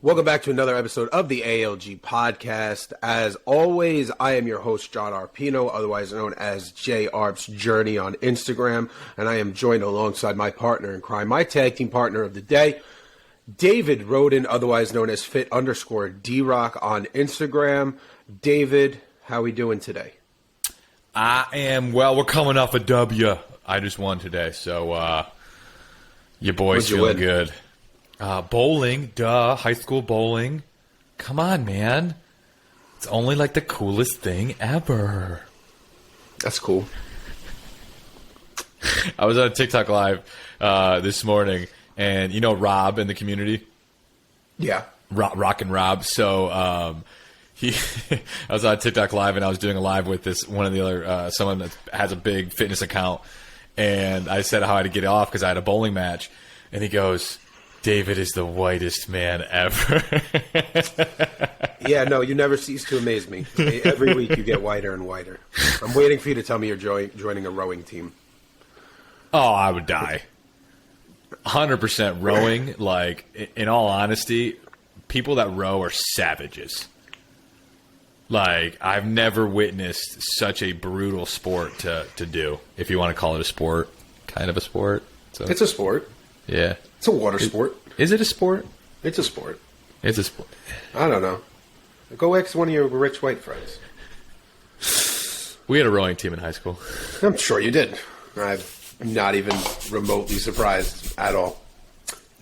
Welcome back to another episode of the ALG podcast. As always, I am your host, John Arpino, otherwise known as J Arp's Journey on Instagram, and I am joined alongside my partner in crime, my tag team partner of the day, David Roden, otherwise known as Fit_D-Rock on Instagram. David, how we doing today? I am, well, we're coming off a W. I just won today, so your boy's feeling good. Bowling, duh, high school bowling. Come on, man. It's only like the coolest thing ever. That's cool. I was on TikTok Live this morning, and you know Rob in the community? Yeah. Rock and Rob. So I was on TikTok Live, and I was doing a live with one of the other, someone that has a big fitness account, and I said how I had to get it off because I had a bowling match, and he goes, David is the whitest man ever. Yeah, no, you never cease to amaze me. Every week you get whiter and whiter. I'm waiting for you to tell me you're joining a rowing team. Oh, I would die. 100% rowing. Like, in all honesty, people that row are savages. Like, I've never witnessed such a brutal sport to do, if you want to call it a sport. Kind of a sport. So, it's a sport. Yeah. It's a water sport. Is it a sport? It's a sport. It's a sport. I don't know. Go ask one of your rich white friends. We had a rowing team in high school. I'm sure you did. I'm not even remotely surprised at all.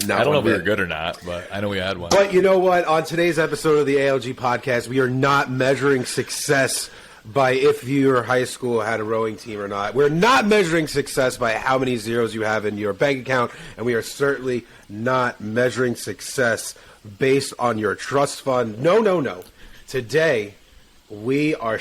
I don't know if we were good or not, but I know we had one. But you know what? On today's episode of the ALG podcast, we are not measuring success by if your high school had a rowing team or not. We're not measuring success by how many zeros you have in your bank account, and we are certainly not measuring success based on your trust fund. No. Today, we are...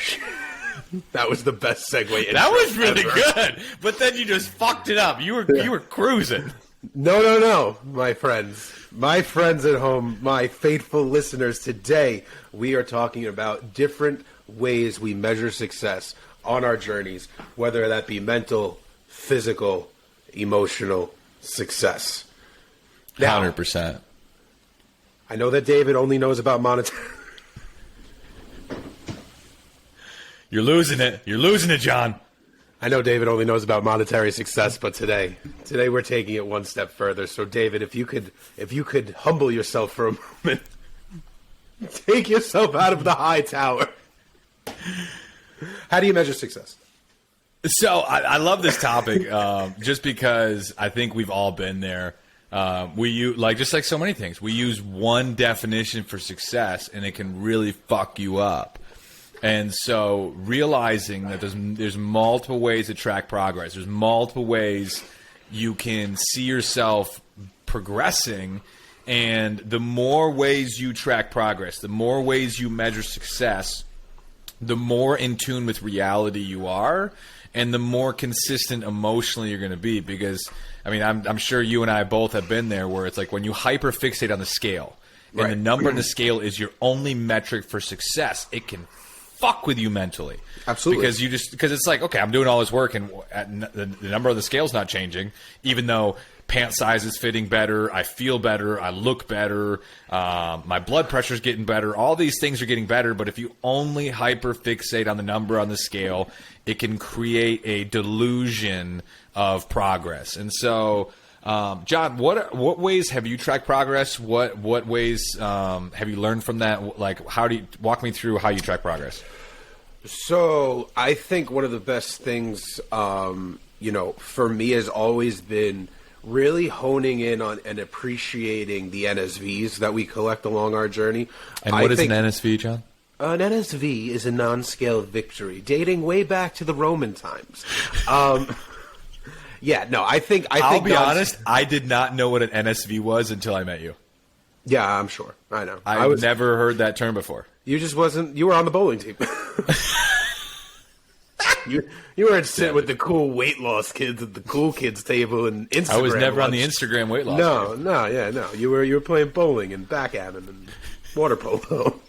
That was the best segue. That was really good, but then you just fucked it up. You were cruising. No, my friends. My friends at home, my faithful listeners, today we are talking about different ways we measure success on our journeys, whether that be mental, physical, emotional success. Now, 100%. I know that David only knows about monetary. You're losing it, John. I know David only knows about monetary success, but today we're taking it one step further. So, David, if you could humble yourself for a moment, take yourself out of the high tower. How do you measure success? So I love this topic just because I think we've all been there. We use, just like so many things, we use one definition for success, and it can really fuck you up. And so realizing that there's multiple ways to track progress. There's multiple ways you can see yourself progressing. And the more ways you track progress, the more ways you measure success, the more in tune with reality you are, and the more consistent emotionally you're going to be. Because, I mean, I'm sure you and I both have been there where it's like when you hyperfixate on the scale, and the number on the scale is your only metric for success, it can fuck with you mentally. Absolutely. Because it's like, okay, I'm doing all this work and the number on the scale's not changing, even though pant size is fitting better, I feel better, I look better, my blood pressure's getting better, all these things are getting better. But if you only hyperfixate on the number on the scale, it can create a delusion of progress. And so, John, what ways have you tracked progress? What ways have you learned from that? Like, how do you walk me through how you track progress? So I think one of the best things, for me has always been really honing in on and appreciating the NSVs that we collect along our journey. And what is an NSV, John? An NSV is a non-scale victory dating way back to the Roman times. Yeah, no, I think I'll be honest, I did not know what an NSV was until I met you. Yeah, I'm sure. I know. I've never heard that term before. You just wasn't. You were on the bowling team. you weren't sitting with the cool weight loss kids at the cool kids table and Instagram. I was never on the Instagram weight loss. No. You were playing bowling and backgammon and water polo.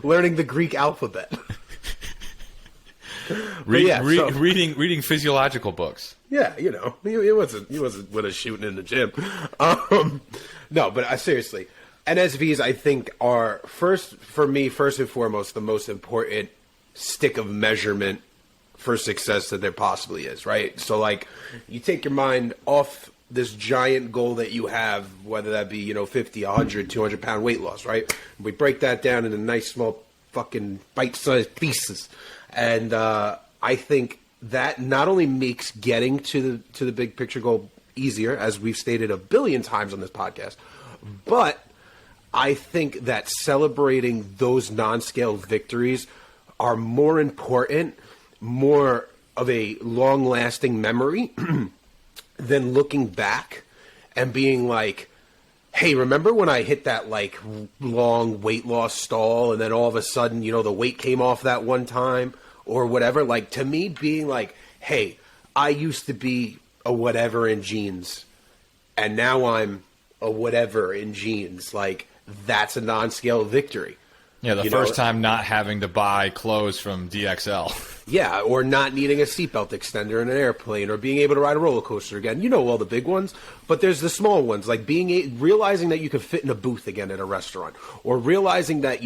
learning the Greek alphabet. Reading physiological books. Yeah, he wasn't with us shooting in the gym. No, but seriously, NSVs I think are first and foremost the most important stick of measurement for success that there possibly is, right? So like you take your mind off this giant goal that you have, whether that be, 50, 100, 200 pound weight loss, right? We break that down into nice small fucking bite-sized pieces. And I think that not only makes getting to the big picture goal easier, as we've stated a billion times on this podcast, but I think that celebrating those non-scale victories are more important, more of a long-lasting memory than looking back and being like, hey, remember when I hit that like long weight loss stall and then all of a sudden, the weight came off that one time or whatever? Like, to me, being like, hey, I used to be a whatever in jeans and now I'm a whatever in jeans. Like, that's a non-scale victory. Yeah, the first time not having to buy clothes from DXL. Yeah, or not needing a seatbelt extender in an airplane, or being able to ride a roller coaster again. You know all the big ones, but there's the small ones, like realizing that you can fit in a booth again at a restaurant, or realizing that,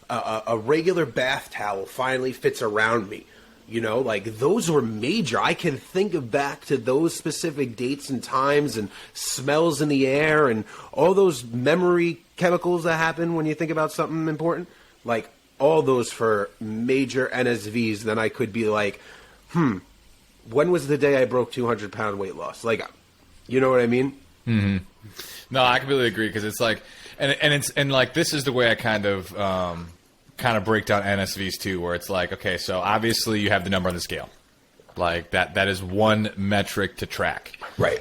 a regular bath towel finally fits around me. Like those were major. I can think back to those specific dates and times and smells in the air and all those memory chemicals that happen when you think about something important. Like all those for major NSVs. Then I could be like, when was the day I broke 200-pound weight loss? Like, you know what I mean? Mm-hmm. No, I completely agree, because it's like, and like this is the way I kind of break down NSVs too, where it's like, okay, so obviously you have the number on the scale, like that is one metric to track. Right.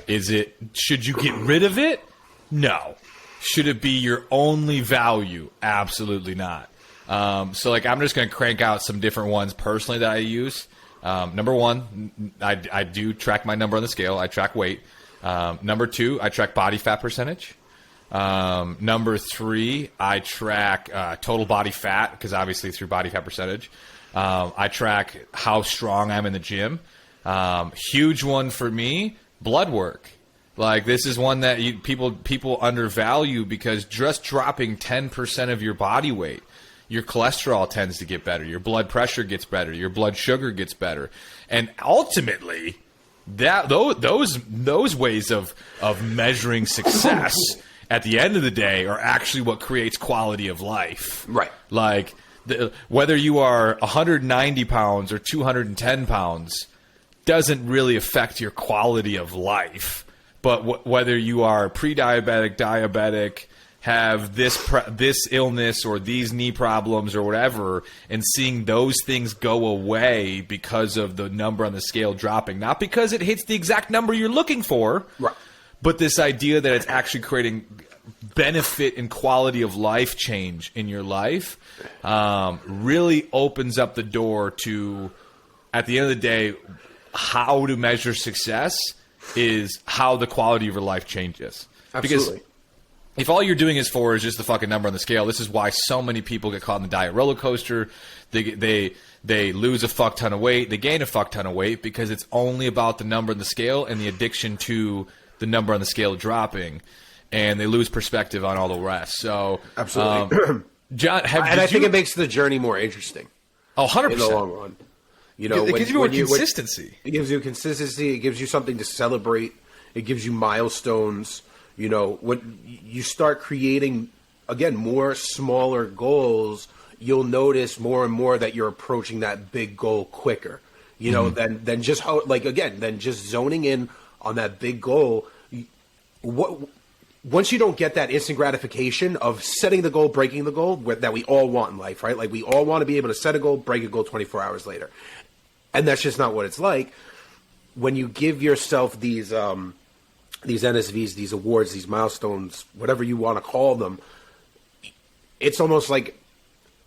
Should you get rid of it? No. Should it be your only value? Absolutely not. So like I'm just going to crank out some different ones personally that I use. Number one, I do track my number on the scale. I track weight. Number two, I track body fat percentage. Number three, I track total body fat, because obviously through body fat percentage. I track how strong I'm in the gym. Huge one for me, blood work. Like this is one that people undervalue, because just dropping 10% of your body weight, your cholesterol tends to get better, your blood pressure gets better, your blood sugar gets better, and ultimately, those ways of measuring success at the end of the day are actually what creates quality of life. Right. Like whether you are 190 pounds or 210 pounds doesn't really affect your quality of life. But whether you are pre-diabetic, diabetic, have this illness or these knee problems or whatever, and seeing those things go away because of the number on the scale dropping, not because it hits the exact number you're looking for, right, but this idea that it's actually creating benefit and quality of life change in your life, really opens up the door to, at the end of the day, how to measure success is how the quality of your life changes. Absolutely. Because if all you're doing is just the fucking number on the scale, this is why so many people get caught in the diet roller coaster. They lose a fuck ton of weight, they gain a fuck ton of weight, because it's only about the number on the scale and the addiction to the number on the scale dropping, and they lose perspective on all the rest. So absolutely, John, I think it makes the journey more interesting. 100% in the long run. It gives you more consistency. It gives you consistency. It gives you something to celebrate. It gives you milestones. When you start creating, again, more smaller goals, you'll notice more and more that you're approaching that big goal quicker. Than just than just zoning in on that big goal. Once you don't get that instant gratification of setting the goal, breaking the goal that we all want in life, right? Like we all want to be able to set a goal, break a goal 24 hours later. And that's just not what it's like. When you give yourself these NSVs, these awards, these milestones, whatever you want to call them, it's almost like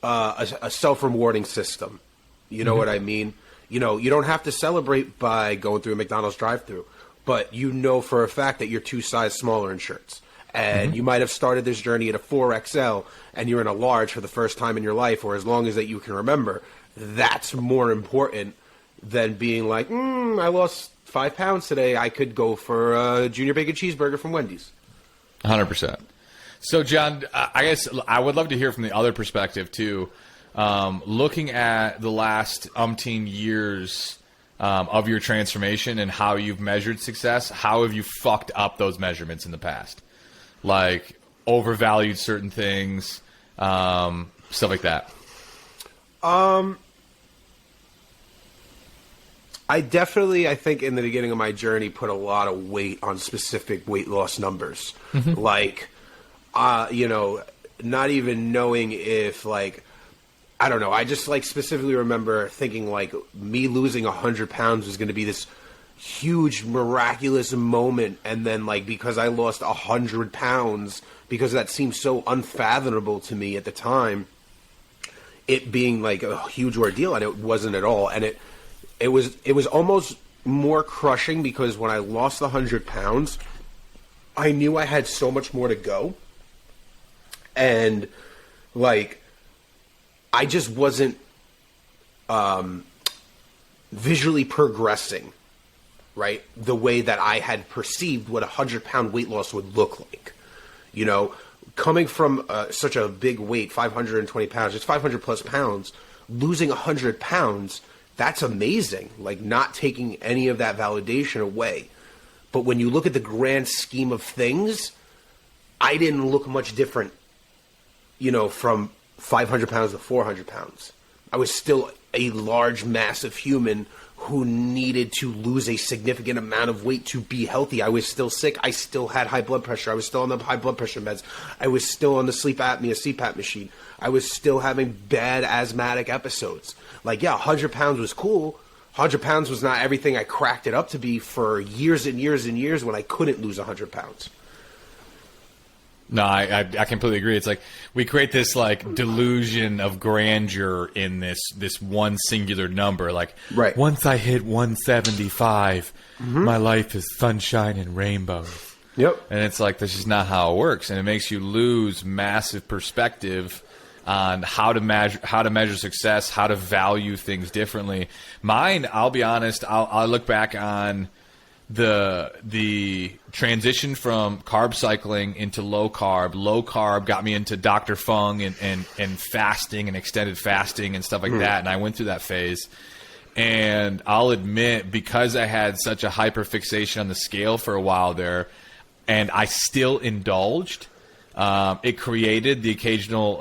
a self-rewarding system. You know what I mean? You don't have to celebrate by going through a McDonald's drive-thru, but for a fact that you're 2 sizes smaller in shirts. And you might have started this journey at a 4XL and you're in a large for the first time in your life, or as long as that you can remember. That's more important than being like, I lost 5 pounds today. I could go for a junior bacon cheeseburger from Wendy's. 100%. So, John, I guess I would love to hear from the other perspective, too. Looking at the last umpteen years of your transformation and how you've measured success, how have you fucked up those measurements in the past? Like, overvalued certain things, stuff like that. I think in the beginning of my journey, put a lot of weight on specific weight loss numbers. Like, not even knowing if, like, I don't know. I just, like, specifically remember thinking, like, me losing 100 pounds was going to be this huge, miraculous moment. And then, like, because I lost 100 pounds, because that seemed so unfathomable to me at the time, it being, like, a huge ordeal, and it wasn't at all. And it was almost more crushing, because when I lost the 100 pounds, I knew I had so much more to go. And, like, I just wasn't visually progressing, right, the way that I had perceived what a 100-pound weight loss would look like. You know, coming from such a big weight, 520 pounds, it's 500-plus pounds, losing 100 pounds, that's amazing, like, not taking any of that validation away. But when you look at the grand scheme of things, I didn't look much different, you know, from 500 pounds to 400 pounds. I was still a large, massive human who needed to lose a significant amount of weight to be healthy. I was still sick. I still had high blood pressure. I was still on the high blood pressure meds. I was still on the sleep apnea CPAP machine. I was still having bad asthmatic episodes. Like, yeah, 100 pounds was cool. 100 pounds was not everything I cracked it up to be for years and years and years when I couldn't lose 100 pounds. No, I completely agree. It's like we create this, like, delusion of grandeur in this one singular number. Like, right. Once I hit 175, my life is sunshine and rainbows. Yep. And it's like, this is not how it works. And it makes you lose massive perspective on how to measure success, how to value things differently. Mine, I'll be honest, I'll look back on the transition from carb cycling into low carb. Low carb got me into Dr. Fung and fasting and extended fasting and stuff like that. And I went through that phase. And I'll admit, because I had such a hyperfixation on the scale for a while there, and I still indulged, it created the occasional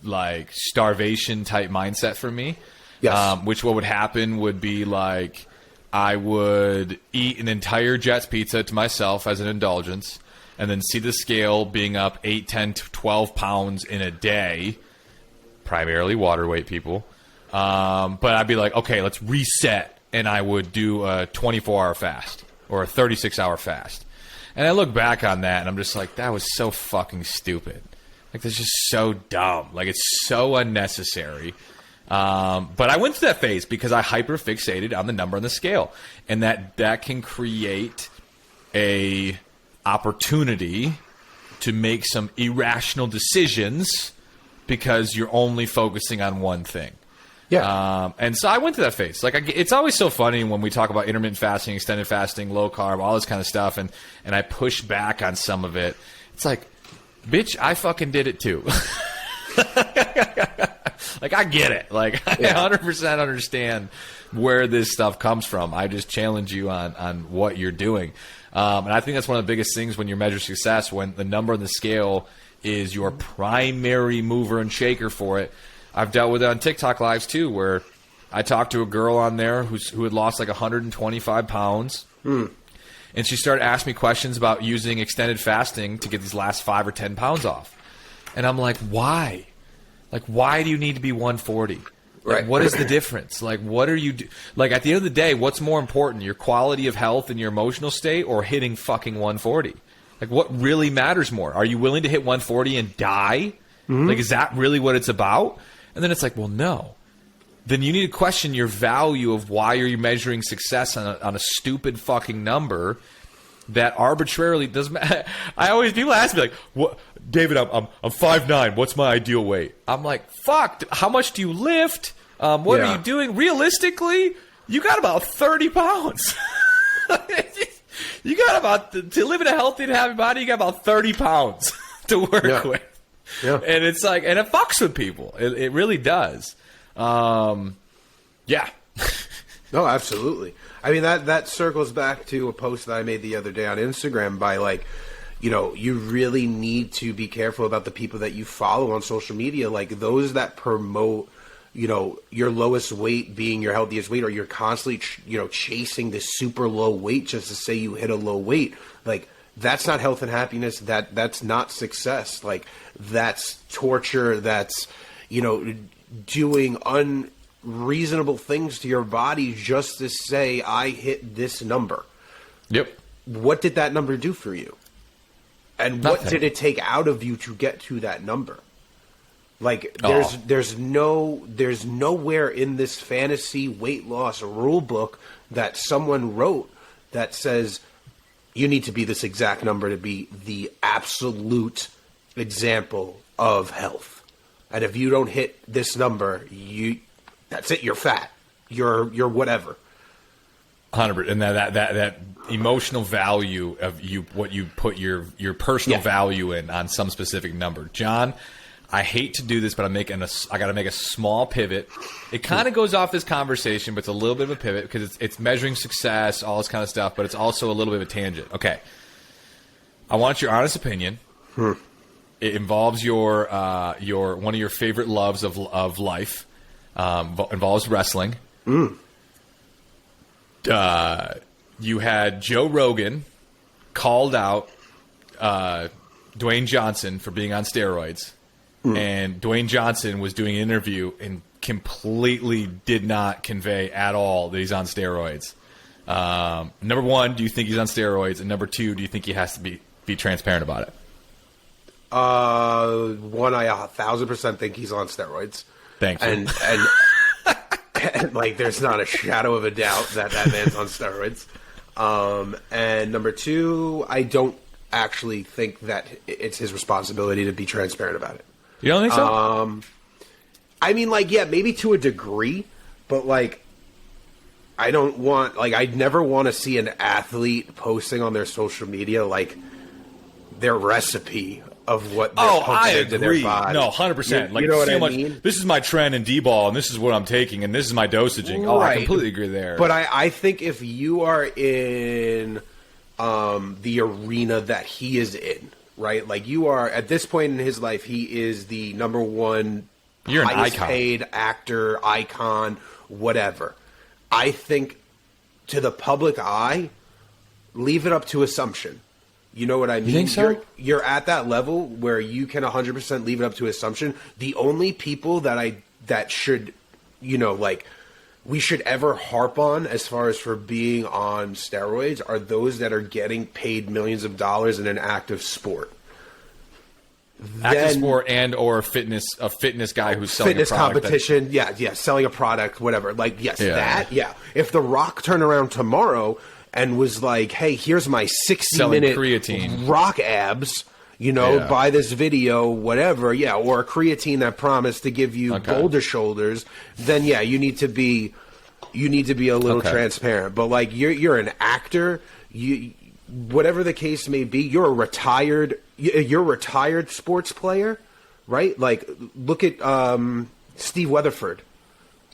like starvation type mindset for me. Yes. Which what would happen would be like, I would eat an entire Jets pizza to myself as an indulgence, and then see the scale being up 8, 10, 12 pounds in a day, primarily water weight people. But I'd be like, okay, let's reset, and I would do a 24-hour fast or a 36-hour fast. And I look back on that, and I'm just like, that was so fucking stupid. Like, that's just so dumb. Like, it's so unnecessary. But I went through that phase because I hyperfixated on the number on the scale, and that can create a opportunity to make some irrational decisions because you're only focusing on one thing. Yeah. And so I went through that phase. Like, it's always so funny when we talk about intermittent fasting, extended fasting, low carb, all this kind of stuff, and I push back on some of it. It's like, bitch, I fucking did it too. Like, I get it. Like, I 100% understand where this stuff comes from. I just challenge you on what you're doing. And I think that's one of the biggest things when you measure success, when the number on the scale is your primary mover and shaker for it. I've dealt with it on TikTok lives too, where I talked to a girl on there who had lost like 125 pounds. And she started asking me questions about using extended fasting to get these last 5 or 10 pounds off. And I'm like, why? Like, why do you need to be 140? Like, Right. what is the difference? Like, what are you like, at the end of the day, what's more important, your quality of health and your emotional state, or hitting fucking 140? Like, what really matters more? Are you willing to hit 140 and die? Like, is that really what it's about? And then it's like, well, no. Then you need to question your value of why you're measuring success on a stupid fucking number that arbitrarily doesn't matter. People ask me, like, "What, David? I'm 5'9". What's my ideal weight?" I'm like, "Fuck! How much do you lift? What are you doing? Realistically, you got about 30 pounds. You got about to live in a healthy and happy body. You got about 30 pounds to work with, and it's like, and it fucks with people. It really does. Yeah. No, absolutely. I mean, that circles back to a post that I made the other day on Instagram by, like, you know, you really need to be careful about the people that you follow on social media. Like, those that promote, you know, your lowest weight being your healthiest weight, or you're constantly, chasing this super low weight just to say you hit a low weight. Like, that's not health and happiness. That's not success. Like, that's torture. That's, doing unreasonable things to your body just to say, I hit this number. Yep. What did that number do for you? And what did it take out of you to get to that number? Like, there's nowhere in this fantasy weight loss rule book that someone wrote that says you need to be this exact number to be the absolute example of health. And if you don't hit this number, that's it. You're fat. You're whatever. 100%. And that emotional value of what you put your personal value in on some specific number. John, I hate to do this, but I got to make a small pivot. It kind of goes off this conversation, but it's a little bit of a pivot because it's measuring success, all this kind of stuff, but it's also a little bit of a tangent. Okay. I want your honest opinion. It involves your one of your favorite loves of life. Involves wrestling. You had Joe Rogan called out Dwayne Johnson for being on steroids. And Dwayne Johnson was doing an interview and completely did not convey at all that he's on steroids. Number one, do you think he's on steroids? And number two, do you think he has to be transparent about it? One, I 1,000% think he's on steroids. Thank you. And like, there's not a shadow of a doubt that man's on steroids. And number two, I don't actually think that it's his responsibility to be transparent about it. You don't think so? I mean, like, yeah, maybe to a degree, but like, I'd never want to see an athlete posting on their social media, like, their recipe of what they're pumping into their body. No, 100%. You know what I mean? This is my trend in D-ball, and this is what I'm taking, and this is my dosaging. Oh, I completely agree there. But I think if you are in the arena that he is in, right? Like, you are, at this point in his life, he is the number one highest paid actor, icon, whatever. I think, to the public eye, leave it up to assumption. You know what I mean? You think so? You're at that level where you can 100% leave it up to assumption. The only people that should, we should ever harp on as far as for being on steroids are those that are getting paid millions of dollars in an active sport. Active sport and or a fitness guy who's selling fitness a product competition, selling a product, whatever. Like, yes, If The Rock turned around tomorrow and was like, hey, here's my 60-minute creatine rock abs, buy this video, whatever, or a creatine that promised to give you boulder shoulders, then you need to be a little transparent. But like, you're an actor, whatever the case may be, you're a retired sports player, right? Like, look at Steve Weatherford.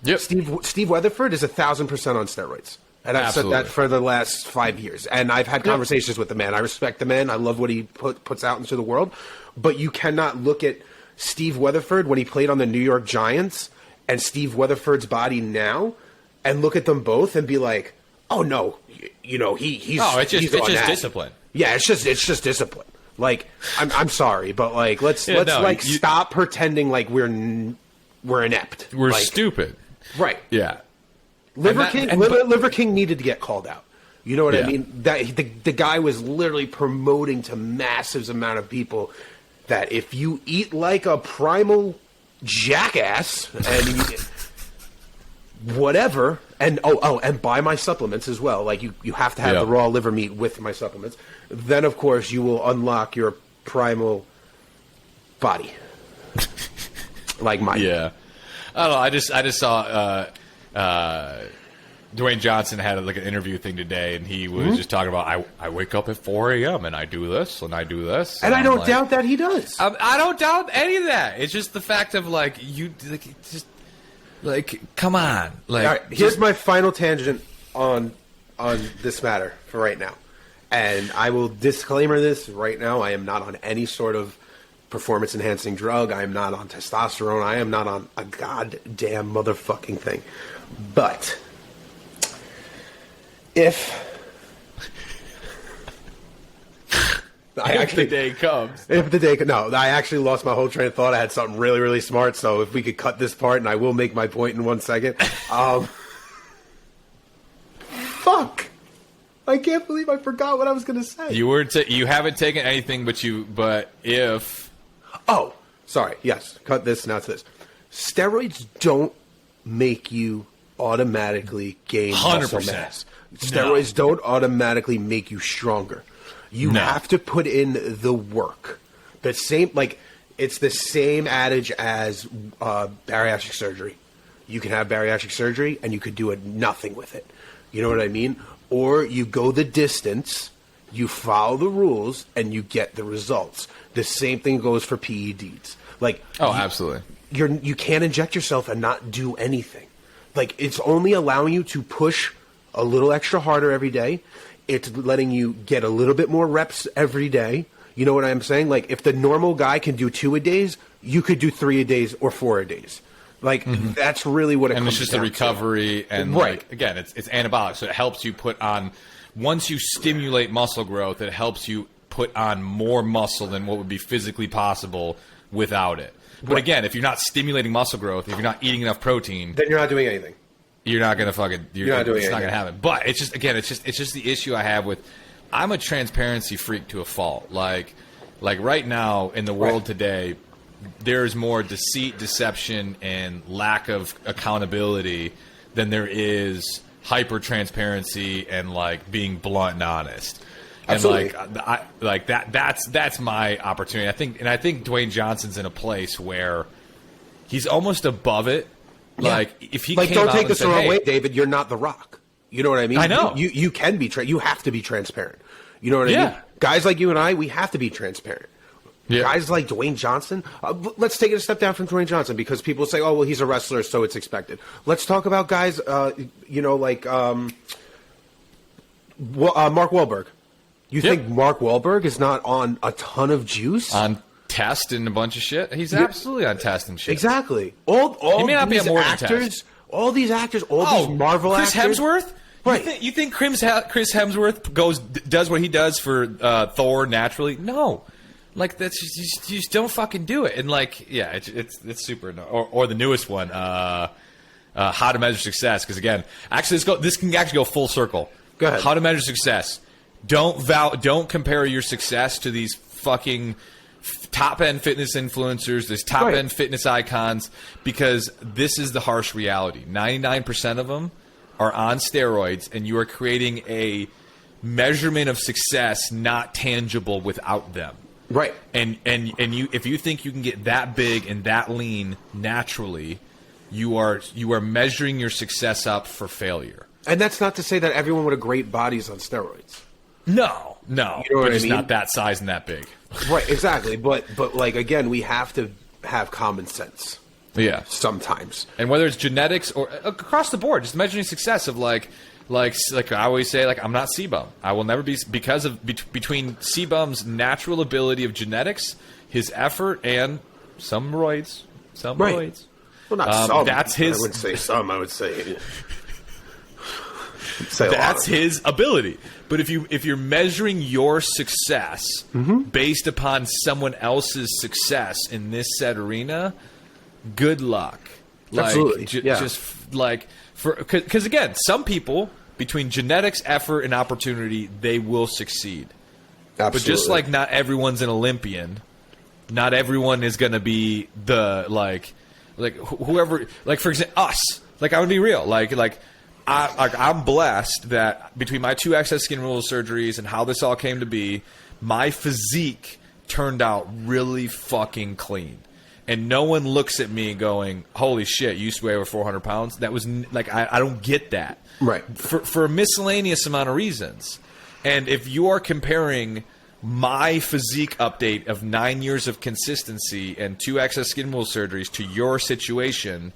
Yep. Steve Weatherford is 1,000% on steroids. And I've said that for the last 5 years. And I've had conversations with the man. I respect the man. I love what he puts out into the world. But you cannot look at Steve Weatherford when he played on the New York Giants and Steve Weatherford's body now and look at them both and be like, oh, no, he's it's just discipline. Yeah, it's just discipline. Like, I'm sorry, but like, let's stop pretending like we're inept. We're stupid. Right. Yeah. Liver King needed to get called out. You know what I mean? That the guy was literally promoting to massive amount of people that if you eat like a primal jackass and whatever, and and buy my supplements as well. Like, you have to have the raw liver meat with my supplements. Then of course you will unlock your primal body, like mine. Yeah. I don't know. I just saw Dwayne Johnson had like an interview thing today, and he was just talking about I wake up at 4 a.m. and I do this and I do this, and I don't doubt that he does. I don't doubt any of that. It's just the fact of like you just like come on. Like all right, here's my final tangent on this matter for right now, and I will disclaimer this right now. I am not on any sort of performance enhancing drug. I am not on testosterone. I am not on a goddamn motherfucking thing. But if the day comes. If the day no, I actually lost my whole train of thought. I had something really, really smart. So if we could cut this part, and I will make my point in 1 second. Fuck! I can't believe I forgot what I was going to say. You haven't taken anything, but if. Oh, sorry. Yes, cut this. Now to this. Steroids don't make you automatically gain 100%. muscle mass. Steroids don't automatically make you stronger. You have to put in the work. The same, like, it's the same adage as bariatric surgery. You can have bariatric surgery and you could do nothing with it. You know what I mean? Or you go the distance, you follow the rules, and you get the results. The same thing goes for PEDs. Like, absolutely. You can't inject yourself and not do anything. Like, it's only allowing you to push a little extra harder every day. It's letting you get a little bit more reps every day. You know what I'm saying? Like, if the normal guy can do 2 a days, you could do 3 a days or 4 a days. Like, that's really what it comes down to. And it's just a recovery. And, like, again, it's anabolic. So it helps you put on, once you stimulate muscle growth, it helps you put on more muscle than what would be physically possible without it. But again, if you're not stimulating muscle growth, if you're not eating enough protein, then you're not doing anything. You're not gonna fucking. You're not doing anything. It's not gonna happen. But it's just it's just the issue I have with. I'm a transparency freak to a fault. Like right now in the world today, there's more deceit, deception, and lack of accountability than there is hyper transparency and like being blunt and honest. Absolutely. And that's my opportunity. I think Dwayne Johnson's in a place where he's almost above it. Like if he came don't out take and this said, the wrong hey, way, David. You're not The Rock. You know what I mean? I know. You can be. You have to be transparent. You know what I mean? Guys like you and I, we have to be transparent. Yeah. Guys like Dwayne Johnson. Let's take it a step down from Dwayne Johnson because people say, "Oh, well, he's a wrestler, so it's expected." Let's talk about guys. Like Mark Wahlberg. You think Mark Wahlberg is not on a ton of juice? On test and a bunch of shit? He's absolutely on test and shit. Exactly. All he may not be these more actors, all these actors, these Marvel Chris actors. Hemsworth? Right. You think Chris Hemsworth does what he does for Thor naturally? No. Like that's you just don't fucking do it. And like it's super or the newest one, How to Measure Success, because again, actually this can actually go full circle. Go ahead. How to Measure Success. Don't compare your success to these fucking top-end fitness influencers, these top-end fitness icons, because this is the harsh reality. 99% of them are on steroids, and you are creating a measurement of success not tangible without them. Right. And you, if you think you can get that big and that lean naturally, you are measuring your success up for failure. And that's not to say that everyone with a great body is on steroids. No. You know but it's I mean? not that size and that big. Right, exactly. But like again, we have to have common sense. Yeah. Sometimes. And whether it's genetics or across the board, just measuring success of like I always say, like I'm not C-bum. I will never be because of between C-bum's natural ability of genetics, his effort, and some roids. Roids. Well, not some. That's his. I wouldn't say some. I would say. That's his ability. But if you're measuring your success based upon someone else's success in this said arena, good luck. Absolutely. Just like because again, some people between genetics, effort, and opportunity, they will succeed. Absolutely. But just like not everyone's an Olympian, not everyone is going to be the like whoever. Like for example, us. Like I'm gonna be real. I'm blessed that between my 2 excess skin removal surgeries and how this all came to be, my physique turned out really fucking clean. and no one looks at me going, holy shit, you used to weigh over 400 pounds. That was like, I don't get that. Right. For a miscellaneous amount of reasons. And if you are comparing my physique update of 9 years of consistency and 2 excess skin removal surgeries to your situation,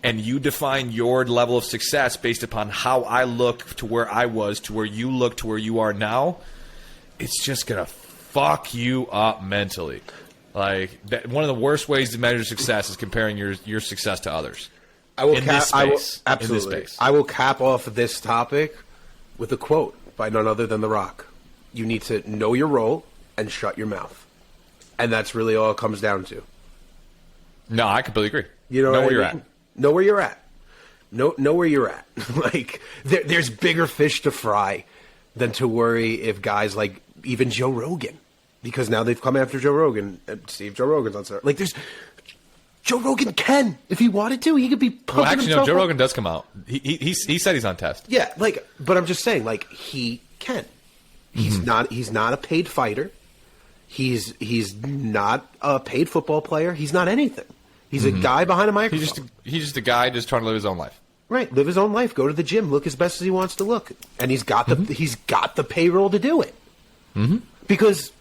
and you define your level of success based upon how I look to where I was to where you look to where you are now, it's just going to fuck you up mentally. Like, one of the worst ways to measure success is comparing your success to others. I will absolutely. I will cap off this topic with a quote by none other than The Rock. You need to know your role and shut your mouth. And that's really all it comes down to. No, I completely agree. You know where you're at. Know where you're at. Know where you're at. Like, there's bigger fish to fry than to worry if guys like even Joe Rogan, because now they've come after Joe Rogan. And Steve Joe Rogan's on set. Like, there's Joe Rogan can, if he wanted to, he could be pumping actually, no, himself Joe up. Rogan does come out. He said he's on test. Yeah, like, but I'm just saying, like, he can. He's not a paid fighter. He's not a paid football player. He's not anything. He's a guy behind a microphone. He's just a guy just trying to live his own life. Right, live his own life, go to the gym, look as best as he wants to look, and he's got the payroll to do it. Because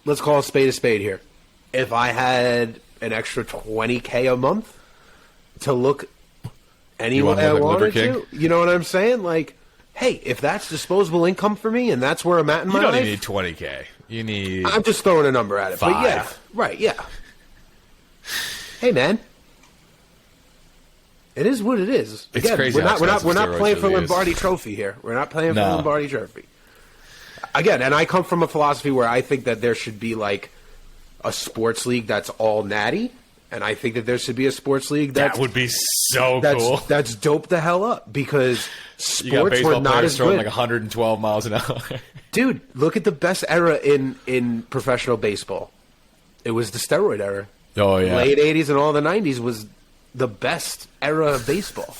let's call a spade here. If I had an extra $20K a month to look any way I wanted to, you know what I'm saying? Like, hey, if that's disposable income for me and that's where I'm at in my life, you don't need $20K. You need. I'm just throwing a number at it. 5. But yeah, right, yeah. Hey, man. It is what it is. It's crazy. We're not playing for really Lombardi Trophy here. We're not playing for Lombardi Trophy. Again, and I come from a philosophy where I think that there should be like a sports league that's all natty, and I think that there should be a sports league that would be so cool. That's dope the hell up, because you got sports baseball were not players as throwing good. like 112 miles an hour. Dude, look at the best era in professional baseball. It was the steroid era. Oh yeah, late 80s and all the 90s was the best era of baseball.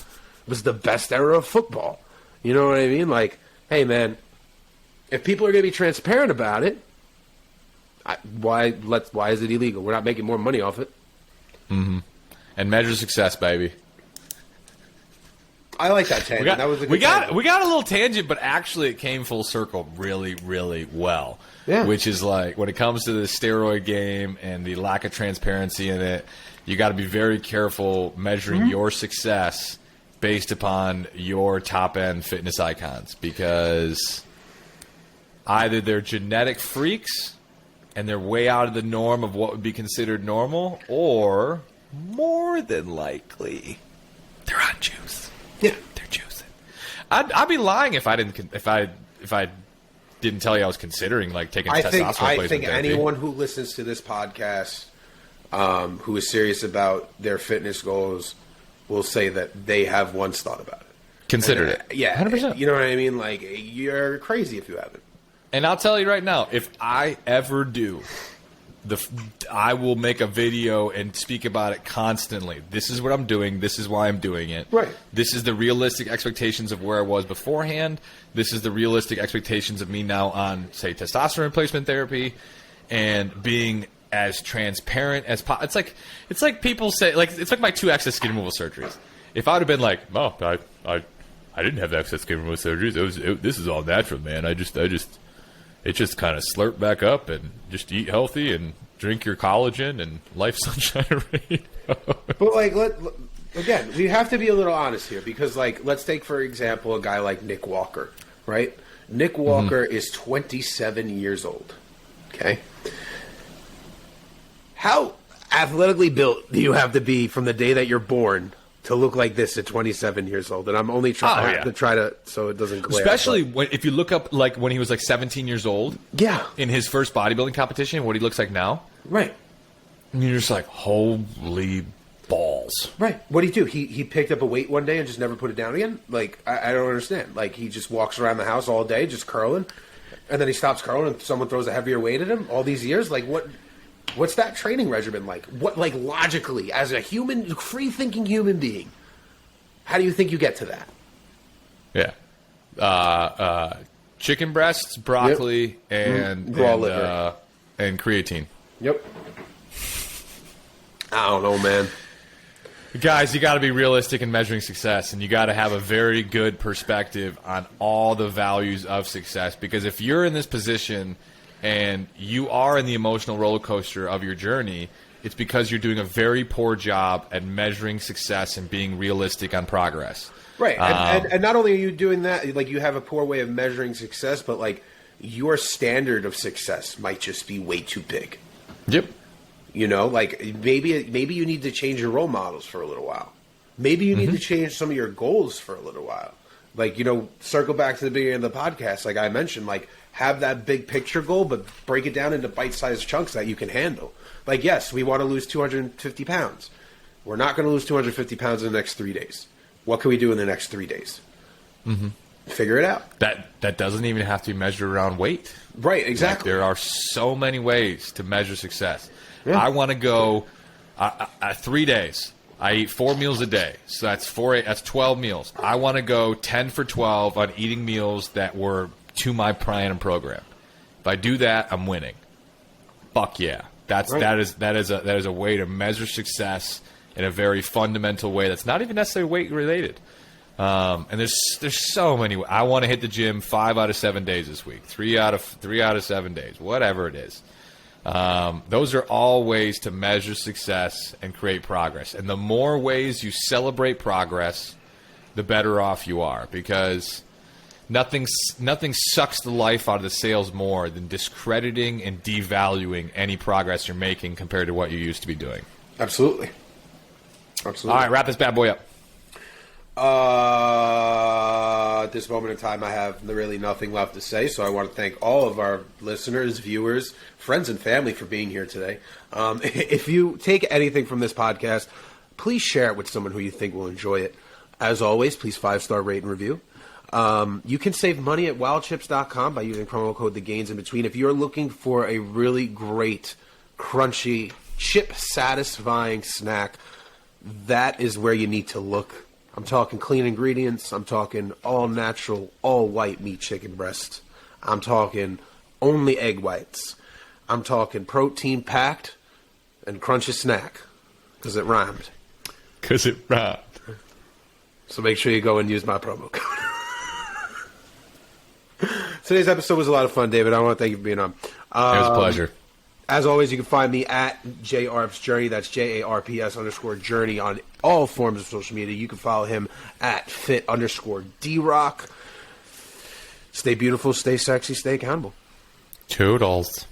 It was the best era of football. You know what I mean? Like, hey man, if people are going to be transparent about it, why is it illegal? We're not making more money off it. And measure success, baby. I like that tangent. That was a good tangent. We got a little tangent, but actually it came full circle really, really well. Yeah. Which is like, when it comes to the steroid game and the lack of transparency in it, you got to be very careful measuring your success based upon your top-end fitness icons, because either they're genetic freaks and they're way out of the norm of what would be considered normal, or more than likely they're on juice. Yeah, they're juicing. I'd be lying if I didn't tell you I was considering like taking testosterone replacement I think therapy. anyone who listens to this podcast, who is serious about their fitness goals, will say that they have once thought about it. Considered it. Yeah, 100%. You know what I mean? Like, you're crazy if you haven't. And I'll tell you right now, if I ever do, I will make a video and speak about it constantly. This is what I'm doing. This is why I'm doing it. Right. This is the realistic expectations of where I was beforehand. This is the realistic expectations of me now on, say, testosterone replacement therapy, and being as transparent as possible. It's like people say, like, it's like my 2 excess skin removal surgeries. If I would have been like, oh, I didn't have excess skin removal surgeries. This is all natural, man. It just kind of slurp back up and just eat healthy and drink your collagen and life sunshine rain. But like, again, we have to be a little honest here, because like, let's take for example a guy like Nick Walker, right? Nick Walker is 27 years old. Okay, how athletically built do you have to be from the day that you're born to look like this at 27 years old? And I'm only trying to so it doesn't glare. Especially if you look up like when he was like 17 years old. Yeah. In his first bodybuilding competition, what he looks like now. Right. And you're just like, holy balls. Right. What did he do? He picked up a weight one day and just never put it down again? Like, I don't understand. Like, he just walks around the house all day just curling, and then he stops curling and someone throws a heavier weight at him all these years? Like, what's that training regimen like? What, like, logically, as a human, free-thinking human being, how do you think you get to that? Yeah. Chicken breasts, broccoli, and raw liver. And creatine. Yep. I don't know, man. Guys, you got to be realistic in measuring success, and you got to have a very good perspective on all the values of success. Because if you're in this position and you are in the emotional roller coaster of your journey, it's because you're doing a very poor job at measuring success and being realistic on progress. Right, and not only are you doing that, like you have a poor way of measuring success, but like your standard of success might just be way too big. Yep. You know, like maybe you need to change your role models for a little while. Maybe you need to change some of your goals for a little while. Like, you know, circle back to the beginning of the podcast, like I mentioned, like have that big picture goal, but break it down into bite-sized chunks that you can handle. Like, yes, we want to lose 250 pounds. We're not going to lose 250 pounds in the next 3 days. What can we do in the next 3 days? Figure it out. That doesn't even have to be measured around weight. Right, exactly. Like, there are so many ways to measure success. Yeah. I want to go 3 days. I eat 4 meals a day, so that's 12 meals. I want to go 10 for 12 on eating meals that were to my plan and program. If I do that, I'm winning. Fuck yeah, that is a way to measure success in a very fundamental way. That's not even necessarily weight related. And there's so many. I want to hit the gym 5 out of 7 days this week. 3 out of 7 days, whatever it is. Those are all ways to measure success and create progress. And the more ways you celebrate progress, the better off you are, because nothing sucks the life out of the sales more than discrediting and devaluing any progress you're making compared to what you used to be doing. Absolutely. All right, wrap this bad boy up. At this moment in time, I have really nothing left to say, so I want to thank all of our listeners, viewers, friends, and family for being here today. If you take anything from this podcast, please share it with someone who you think will enjoy it. As always, please 5-star rate and review. You can save money at wildchips.com by using promo code The Gains in Between. If you're looking for a really great, crunchy, chip-satisfying snack, that is where you need to look. I'm talking clean ingredients. I'm talking all natural, all white meat chicken breast. I'm talking only egg whites. I'm talking protein packed and crunchy snack because it rhymed. So make sure you go and use my promo code. Today's episode was a lot of fun, David. I want to thank you for being on. It was a pleasure. As always, you can find me at JARPS That's JARPS_Journey on all forms of social media. You can follow him at fit_DRock. Stay beautiful, stay sexy, stay accountable. Toodles.